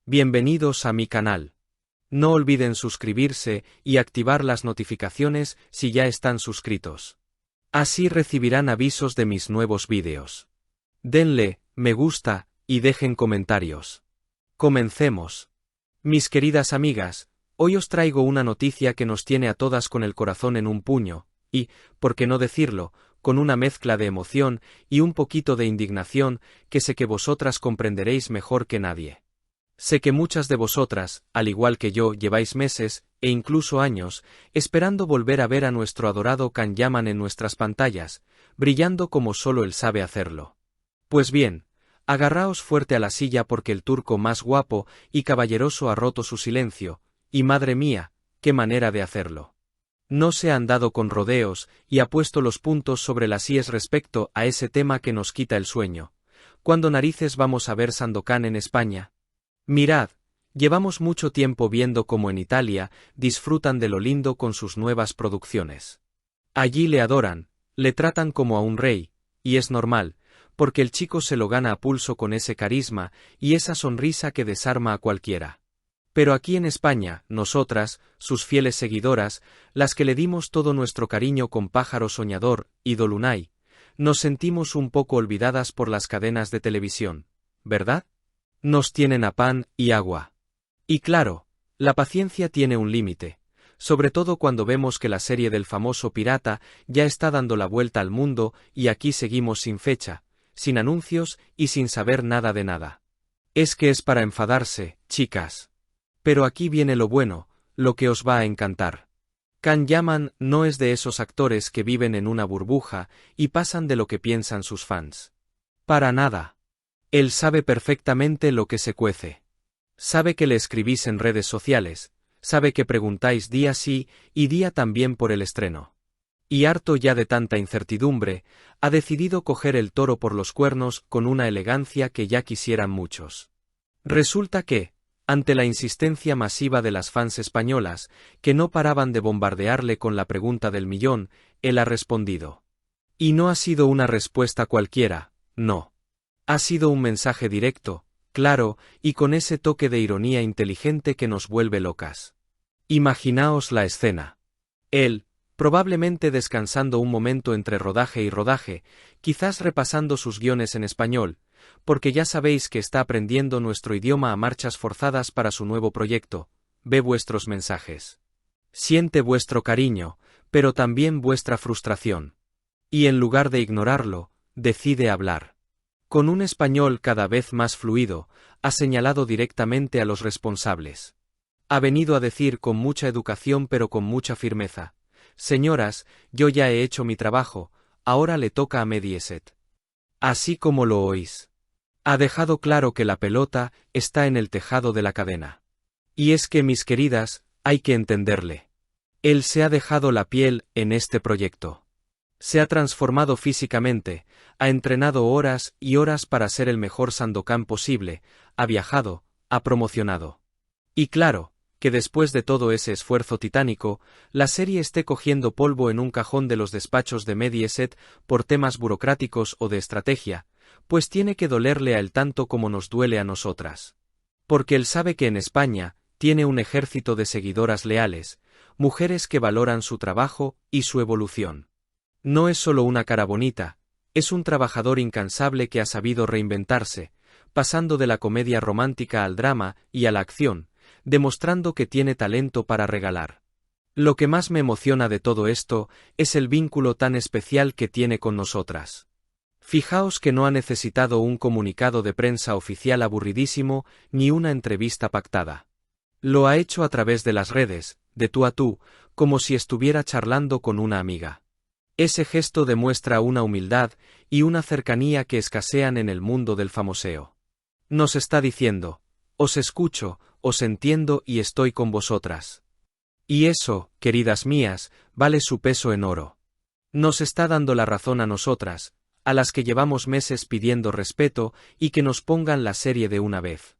Bienvenidos a mi canal. No olviden suscribirse y activar las notificaciones si ya están suscritos. Así recibirán avisos de mis nuevos vídeos. Denle me gusta y dejen comentarios. Comencemos. Mis queridas amigas, hoy os traigo una noticia que nos tiene a todas con el corazón en un puño, y, por qué no decirlo, con una mezcla de emoción y un poquito de indignación que sé que vosotras comprenderéis mejor que nadie. Sé que muchas de vosotras, al igual que yo, lleváis meses, e incluso años, esperando volver a ver a nuestro adorado Can Yaman en nuestras pantallas, brillando como solo él sabe hacerlo. Pues bien, agarraos fuerte a la silla porque el turco más guapo y caballeroso ha roto su silencio, y madre mía, qué manera de hacerlo. No se ha andado con rodeos y ha puesto los puntos sobre las íes respecto a ese tema que nos quita el sueño. ¿Cuándo narices vamos a ver Sandokan en España? Mirad, llevamos mucho tiempo viendo cómo en Italia disfrutan de lo lindo con sus nuevas producciones. Allí le adoran, le tratan como a un rey, y es normal, porque el chico se lo gana a pulso con ese carisma y esa sonrisa que desarma a cualquiera. Pero aquí en España, nosotras, sus fieles seguidoras, las que le dimos todo nuestro cariño con Pájaro Soñador y Dolunay, nos sentimos un poco olvidadas por las cadenas de televisión, ¿verdad? Nos tienen a pan y agua. Y claro, la paciencia tiene un límite, sobre todo cuando vemos que la serie del famoso pirata ya está dando la vuelta al mundo y aquí seguimos sin fecha, sin anuncios y sin saber nada de nada. Es que es para enfadarse, chicas. Pero aquí viene lo bueno, lo que os va a encantar. Can Yaman no es de esos actores que viven en una burbuja y pasan de lo que piensan sus fans. Para nada. Él sabe perfectamente lo que se cuece. Sabe que le escribís en redes sociales, sabe que preguntáis día sí y día también por el estreno. Y harto ya de tanta incertidumbre, ha decidido coger el toro por los cuernos con una elegancia que ya quisieran muchos. Resulta que, ante la insistencia masiva de las fans españolas, que no paraban de bombardearle con la pregunta del millón, él ha respondido. Y no ha sido una respuesta cualquiera, no. Ha sido un mensaje directo, claro, y con ese toque de ironía inteligente que nos vuelve locas. Imaginaos la escena. Él, probablemente descansando un momento entre rodaje y rodaje, quizás repasando sus guiones en español, porque ya sabéis que está aprendiendo nuestro idioma a marchas forzadas para su nuevo proyecto, ve vuestros mensajes. Siente vuestro cariño, pero también vuestra frustración. Y en lugar de ignorarlo, decide hablar. Con un español cada vez más fluido, ha señalado directamente a los responsables. Ha venido a decir con mucha educación pero con mucha firmeza: señoras, yo ya he hecho mi trabajo, ahora le toca a Mediaset. Así como lo oís. Ha dejado claro que la pelota está en el tejado de la cadena. Y es que, mis queridas, hay que entenderle. Él se ha dejado la piel en este proyecto. Se ha transformado físicamente, ha entrenado horas y horas para ser el mejor Sandokan posible, ha viajado, ha promocionado. Y claro, que después de todo ese esfuerzo titánico, la serie esté cogiendo polvo en un cajón de los despachos de Mediaset por temas burocráticos o de estrategia, pues tiene que dolerle a él tanto como nos duele a nosotras. Porque él sabe que en España tiene un ejército de seguidoras leales, mujeres que valoran su trabajo y su evolución. No es solo una cara bonita, es un trabajador incansable que ha sabido reinventarse, pasando de la comedia romántica al drama y a la acción, demostrando que tiene talento para regalar. Lo que más me emociona de todo esto es el vínculo tan especial que tiene con nosotras. Fijaos que no ha necesitado un comunicado de prensa oficial aburridísimo ni una entrevista pactada. Lo ha hecho a través de las redes, de tú a tú, como si estuviera charlando con una amiga. Ese gesto demuestra una humildad y una cercanía que escasean en el mundo del famoseo. Nos está diciendo: os escucho, os entiendo y estoy con vosotras. Y eso, queridas mías, vale su peso en oro. Nos está dando la razón a nosotras, a las que llevamos meses pidiendo respeto y que nos pongan la serie de una vez.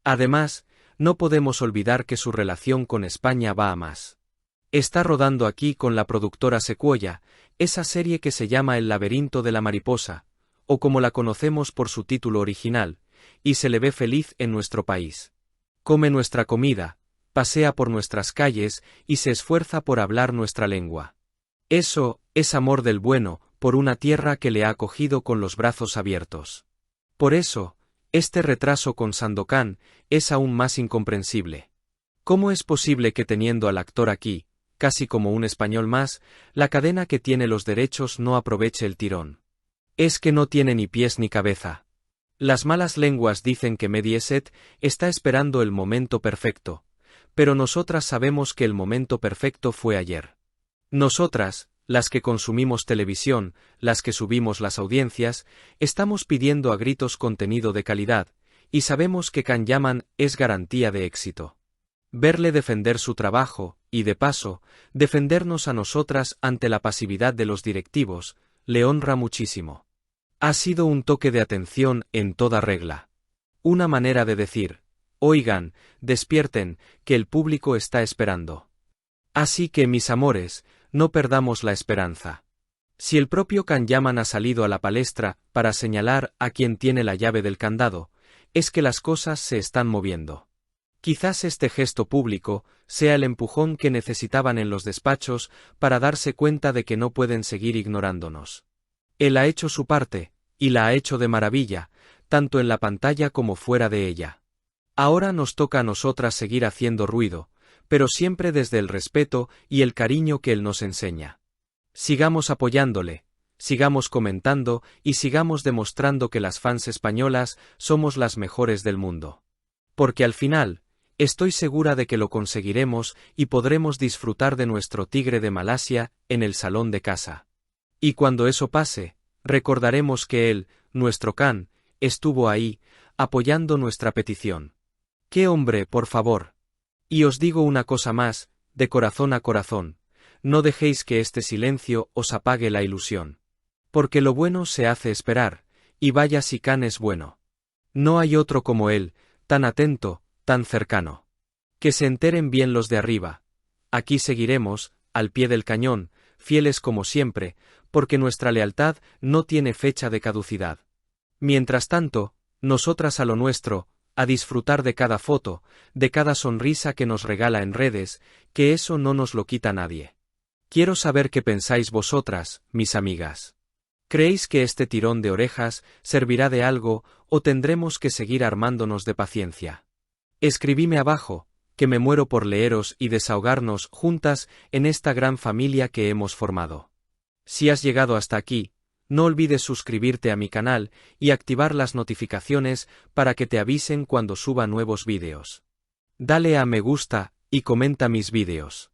Además, no podemos olvidar que su relación con España va a más. Está rodando aquí con la productora Sequoia, esa serie que se llama El laberinto de la mariposa, o como la conocemos por su título original, y se le ve feliz en nuestro país. come nuestra comida, pasea por nuestras calles y se esfuerza por hablar nuestra lengua. Eso es amor del bueno, por una tierra que le ha acogido con los brazos abiertos. Por eso, este retraso con Sandokan es aún más incomprensible. ¿Cómo es posible que teniendo al actor aquí, casi como un español más, la cadena que tiene los derechos no aproveche el tirón? Es que no tiene ni pies ni cabeza. Las malas lenguas dicen que Mediaset está esperando el momento perfecto, pero nosotras sabemos que el momento perfecto fue ayer. Nosotras, las que consumimos televisión, las que subimos las audiencias, estamos pidiendo a gritos contenido de calidad, y sabemos que Can Yaman es garantía de éxito. Verle defender su trabajo, y de paso, defendernos a nosotras ante la pasividad de los directivos, le honra muchísimo. Ha sido un toque de atención en toda regla. Una manera de decir, oigan, despierten, que el público está esperando. Así que, mis amores, no perdamos la esperanza. Si el propio Can Yaman ha salido a la palestra para señalar a quien tiene la llave del candado, es que las cosas se están moviendo. Quizás este gesto público sea el empujón que necesitaban en los despachos para darse cuenta de que no pueden seguir ignorándonos. Él ha hecho su parte, y la ha hecho de maravilla, tanto en la pantalla como fuera de ella. Ahora nos toca a nosotras seguir haciendo ruido, pero siempre desde el respeto y el cariño que él nos enseña. Sigamos apoyándole, sigamos comentando y sigamos demostrando que las fans españolas somos las mejores del mundo. Porque al final, estoy segura de que lo conseguiremos y podremos disfrutar de nuestro tigre de Malasia en el salón de casa. Y cuando eso pase, recordaremos que él, nuestro Can, estuvo ahí, apoyando nuestra petición. ¡Qué hombre, por favor! Y os digo una cosa más, de corazón a corazón, no dejéis que este silencio os apague la ilusión. Porque lo bueno se hace esperar, y vaya si Can es bueno. No hay otro como él, tan atento, tan cercano. Que se enteren bien los de arriba. Aquí seguiremos, al pie del cañón, fieles como siempre, porque nuestra lealtad no tiene fecha de caducidad. Mientras tanto, nosotras a lo nuestro, a disfrutar de cada foto, de cada sonrisa que nos regala en redes, que eso no nos lo quita nadie. Quiero saber qué pensáis vosotras, mis amigas. ¿Creéis que este tirón de orejas servirá de algo o tendremos que seguir armándonos de paciencia? Escribime abajo, que me muero por leeros y desahogarnos juntas en esta gran familia que hemos formado. Si has llegado hasta aquí, no olvides suscribirte a mi canal y activar las notificaciones para que te avisen cuando suba nuevos vídeos. Dale a me gusta y comenta mis vídeos.